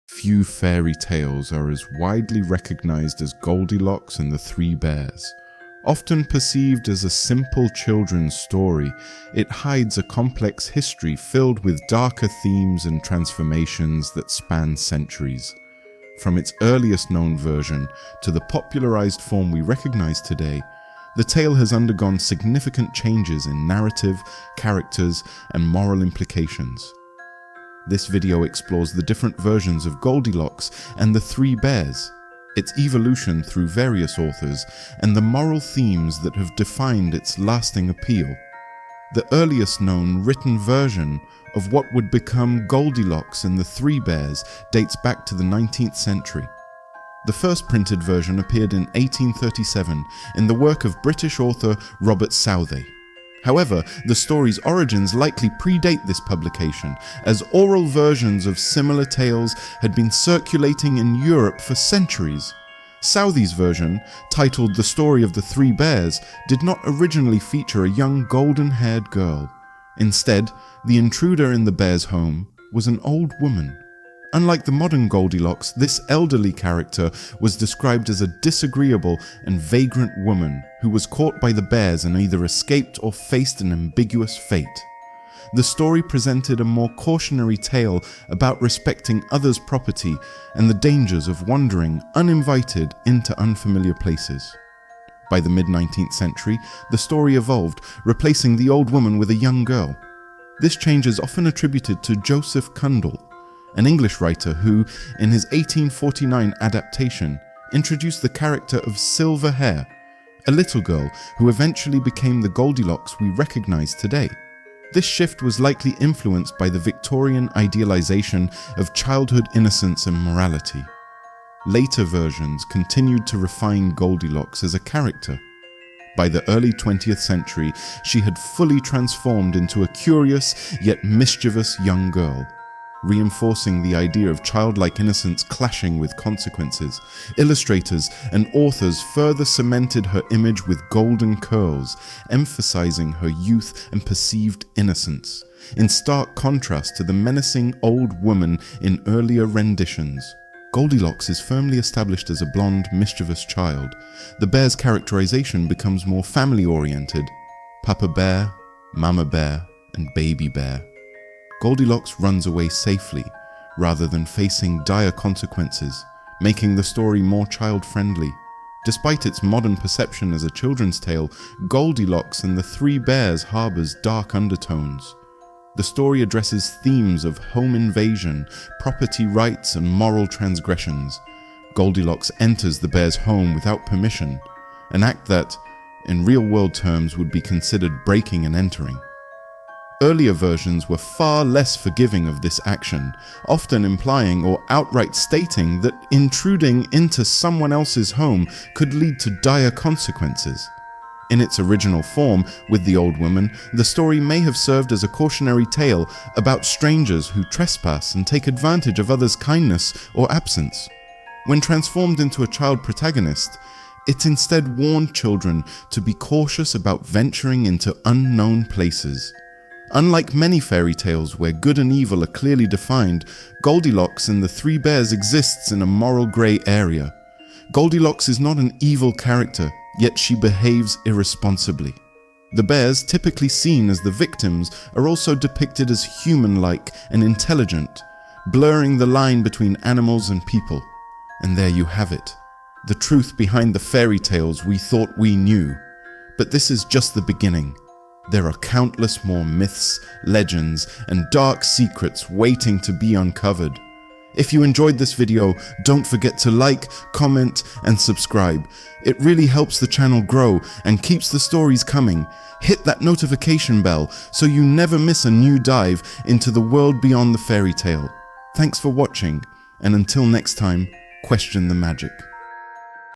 Few fairy tales are as widely recognized as Goldilocks and the Three Bears. Often perceived as a simple children's story, it hides a complex history filled with darker themes and transformations that span centuries. From its earliest known version to the popularized form we recognize today, the tale has undergone significant changes in narrative, characters, and moral implications. This video explores the different versions of Goldilocks and the Three Bears, its evolution through various authors, and the moral themes that have defined its lasting appeal. The earliest known written version of what would become Goldilocks and the Three Bears dates back to the 19th century. The first printed version appeared in 1837 in the work of British author Robert Southey. However, the story's origins likely predate this publication, as oral versions of similar tales had been circulating in Europe for centuries. Southey's version, titled The Story of the Three Bears, did not originally feature a young golden-haired girl. Instead, the intruder in the bear's home was an old woman. Unlike the modern Goldilocks, this elderly character was described as a disagreeable and vagrant woman who was caught by the bears and either escaped or faced an ambiguous fate. The story presented a more cautionary tale about respecting others' property and the dangers of wandering uninvited into unfamiliar places. By the mid-19th century, the story evolved, replacing the old woman with a young girl. This change is often attributed to Joseph Cundall, an English writer who, in his 1849 adaptation, introduced the character of Silver Hair, a little girl who eventually became the Goldilocks we recognize today. This shift was likely influenced by the Victorian idealization of childhood innocence and morality. Later versions continued to refine Goldilocks as a character. By the early 20th century, she had fully transformed into a curious yet mischievous young girl, reinforcing the idea of childlike innocence clashing with consequences. Illustrators and authors further cemented her image with golden curls, emphasizing her youth and perceived innocence, in stark contrast to the menacing old woman in earlier renditions. Goldilocks is firmly established as a blonde, mischievous child. The bear's characterization becomes more family-oriented: Papa Bear, Mama Bear, and Baby Bear. Goldilocks runs away safely, rather than facing dire consequences, making the story more child-friendly. Despite its modern perception as a children's tale, Goldilocks and the Three Bears harbors dark undertones. The story addresses themes of home invasion, property rights, and moral transgressions. Goldilocks enters the bear's home without permission, an act that, in real-world terms, would be considered breaking and entering. Earlier versions were far less forgiving of this action, often implying or outright stating that intruding into someone else's home could lead to dire consequences. In its original form, with the old woman, the story may have served as a cautionary tale about strangers who trespass and take advantage of others' kindness or absence. When transformed into a child protagonist, it instead warned children to be cautious about venturing into unknown places. Unlike many fairy tales where good and evil are clearly defined, Goldilocks and the Three Bears exists in a moral grey area. Goldilocks is not an evil character, yet she behaves irresponsibly. The bears, typically seen as the victims, are also depicted as human-like and intelligent, blurring the line between animals and people. And there you have it, the truth behind the fairy tales we thought we knew. But this is just the beginning. There are countless more myths, legends, and dark secrets waiting to be uncovered. If you enjoyed this video, don't forget to like, comment, and subscribe. It really helps the channel grow and keeps the stories coming. Hit that notification bell so you never miss a new dive into the world beyond the fairy tale. Thanks for watching, and until next time, question the magic.